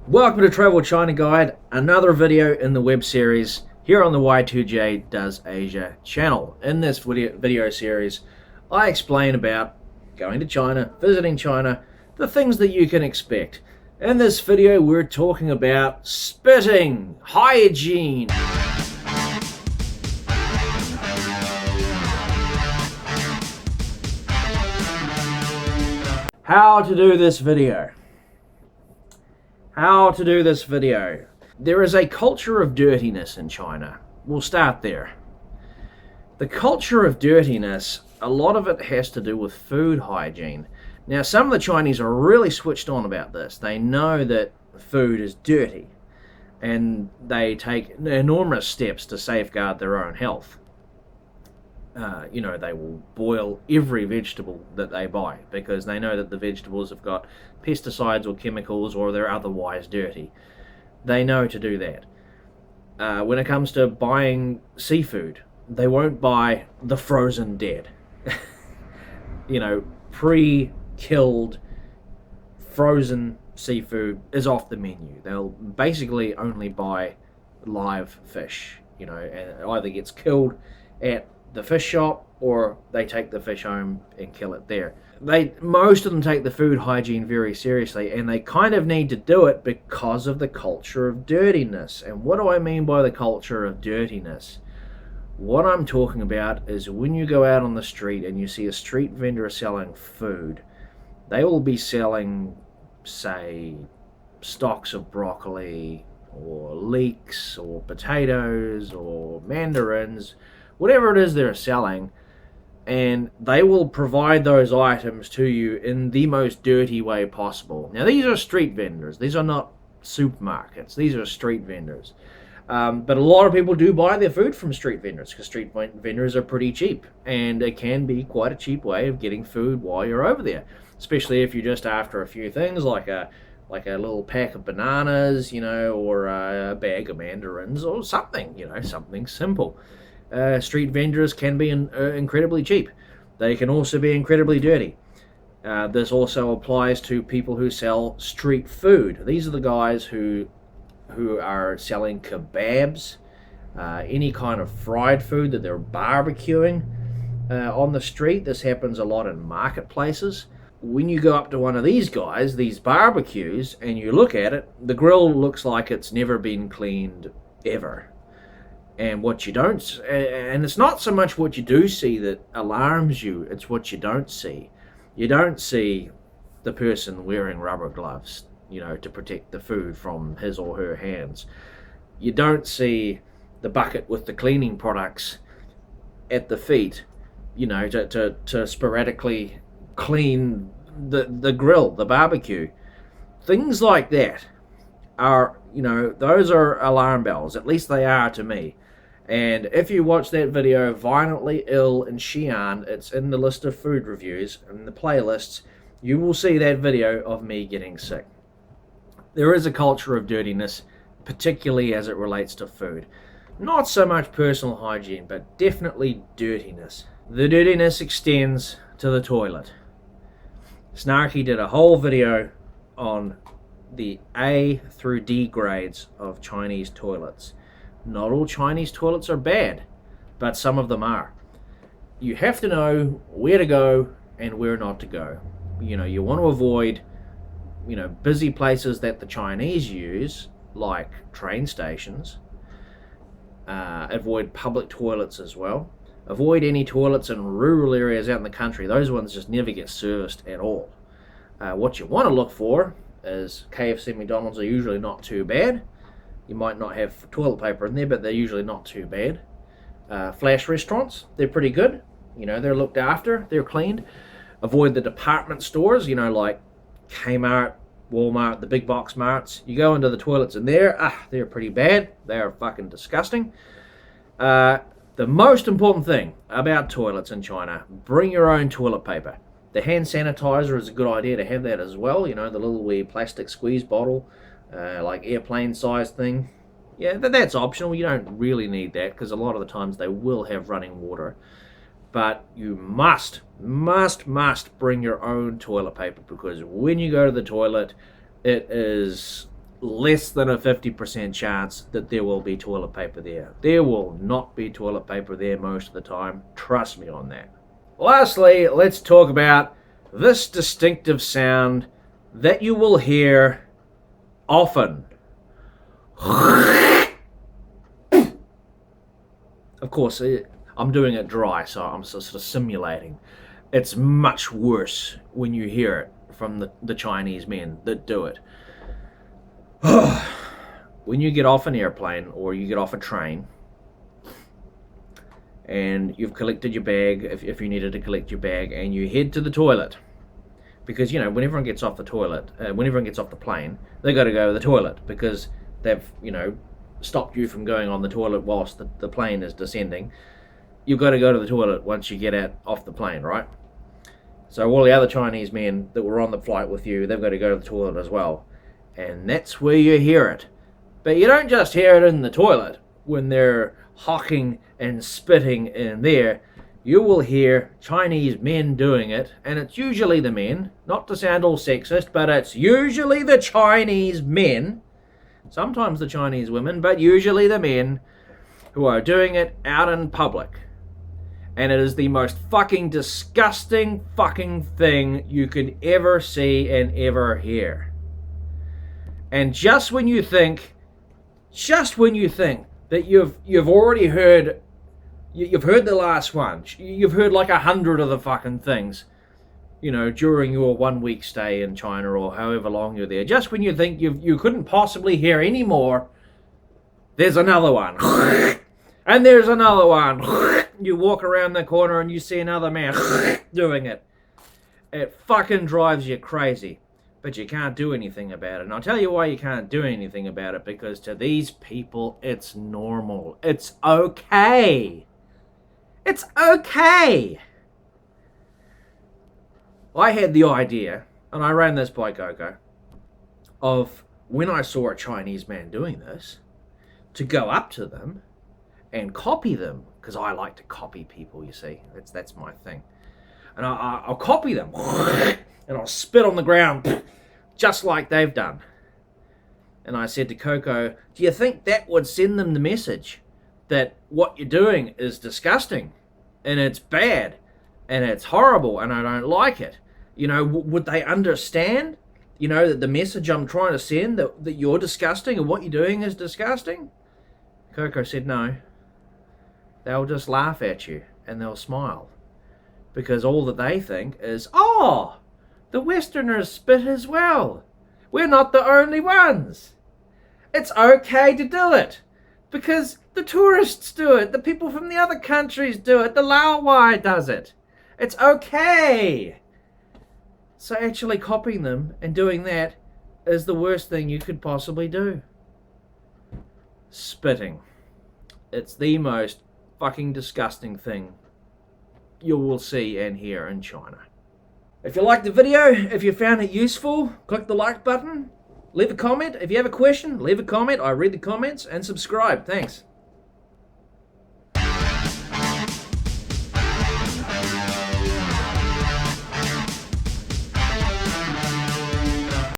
Welcome to Travel China Guide, another video in the web series here on the Y2J Does Asia channel. In this video series, I explain about going to China, visiting China, the things that you can expect. In this video, we're talking about spitting, hygiene. How to do this video. There is a culture of dirtiness in China. We'll start there. The culture of dirtiness, a lot of it has to do with food hygiene. Now, some of the Chinese are really switched on about this. They know that food is dirty, and they take enormous steps to safeguard their own health. They will boil every vegetable that they buy because they know that the vegetables have got pesticides or chemicals or they're otherwise dirty. They know to do that. When it comes to buying seafood, they won't buy the frozen dead. Pre-killed frozen seafood is off the menu. They'll basically only buy live fish, and it either gets killed at the fish shop or they take the fish home and kill it there. Most of them take the food hygiene very seriously, and they kind of need to do it because of the culture of dirtiness. And what do I mean by the culture of dirtiness? What I'm talking about is when you go out on the street and you see a street vendor selling food, they will be selling, say, stalks of broccoli or leeks or potatoes or mandarins, whatever it is they're selling, and they will provide those items to you in the most dirty way possible. Now, these are street vendors. These are not supermarkets. These are street vendors. But a lot of people do buy their food from street vendors because street vendors are pretty cheap, and it can be quite a cheap way of getting food while you're over there, especially if you're just after a few things like a little pack of bananas, or a bag of mandarins or something, something simple. Street vendors can be incredibly cheap. They can also be incredibly dirty. This also applies to people who sell street food. These are the guys who are selling kebabs, any kind of fried food that they're barbecuing on the street. This happens a lot in marketplaces. When you go up to one of these guys, these barbecues, and you look at it, the grill looks like it's never been cleaned ever. And what you don't, and it's not so much what you do see that alarms you, it's what you don't see. You don't see the person wearing rubber gloves, to protect the food from his or her hands. You don't see the bucket with the cleaning products at the feet, to sporadically clean the grill, the barbecue. Things like that are, those are alarm bells. At least they are to me. And if you watch that video, Violently Ill in Xi'an, it's in the list of food reviews, in the playlists, you will see that video of me getting sick. There is a culture of dirtiness, particularly as it relates to food. Not so much personal hygiene, but definitely dirtiness. The dirtiness extends to the toilet. Snarky did a whole video on the A through D grades of Chinese toilets. Not all Chinese toilets are bad, but some of them are. You have to know where to go and where not to go. You want to avoid, busy places that the Chinese use, like train stations. Avoid public toilets as well. Avoid any toilets in rural areas out in the country. Those ones just never get serviced at all. What you want to look for is KFC and McDonald's are usually not too bad. You might not have toilet paper in there, but they're usually not too bad. Flash restaurants, they're pretty good. They're looked after, they're cleaned. Avoid the department stores, like Kmart, Walmart, the big box marts. You go into the toilets in there, they're pretty bad. They are fucking disgusting. The most important thing about toilets in China, bring your own toilet paper. The hand sanitizer is a good idea to have that as well. The little wee plastic squeeze bottle. Like airplane size thing. Yeah, that's optional. You don't really need that because a lot of the times they will have running water. But you must bring your own toilet paper because when you go to the toilet, it is less than a 50% chance that there will be toilet paper there. There will not be toilet paper there most of the time. Trust me on that. Lastly, let's talk about this distinctive sound that you will hear often. Of course, I'm doing it dry, so I'm sort of simulating. It's much worse when you hear it from the Chinese men that do it. When you get off an airplane or you get off a train and you've collected your bag, if you needed to collect your bag, and you head to the toilet, because, you know, when everyone gets off the toilet, when everyone gets off the plane, they got to go to the toilet because they've, you know, stopped you from going on the toilet whilst the plane is descending. You've got to go to the toilet once you get out off the plane, right? So all the other Chinese men that were on the flight with you, they've got to go to the toilet as well. And that's where you hear it. But you don't just hear it in the toilet when they're hawking and spitting in there. You will hear Chinese men doing it, and it's usually the men, not to sound all sexist, but it's usually the Chinese men, sometimes the Chinese women, but usually the men who are doing it out in public. And it is the most fucking disgusting fucking thing you could ever see and ever hear. And just when you think that you've already heard, you've heard the last one, you've heard like 100 of the fucking things, you know, during your 1 week stay in China or however long you're there, just when you think you couldn't possibly hear any more, there's another one. And there's another one. You walk around the corner and you see another man doing it. It fucking drives you crazy. But you can't do anything about it. And I'll tell you why you can't do anything about it. Because to these people, it's normal. It's okay. It's okay. I had the idea, and I ran this by Coco, of when I saw a Chinese man doing this, to go up to them and copy them. Because I like to copy people, you see. That's my thing. And I'll copy them. And I'll spit on the ground just like they've done. And I said to Coco, do you think that would send them the message that what you're doing is disgusting and it's bad and it's horrible and I don't like it? You know, would they understand, you know, that the message I'm trying to send, that you're disgusting and what you're doing is disgusting? Coco said no. They'll just laugh at you and they'll smile. Because all that they think is, oh, the Westerners spit as well. We're not the only ones. It's okay to do it. Because the tourists do it. The people from the other countries do it. The Laowai does it. It's okay. So actually copying them and doing that is the worst thing you could possibly do. Spitting. It's the most fucking disgusting thing you will see and hear in China. If you liked the video, if you found it useful, click the like button, leave a comment. If you have a question, leave a comment. I read the comments, and subscribe. Thanks.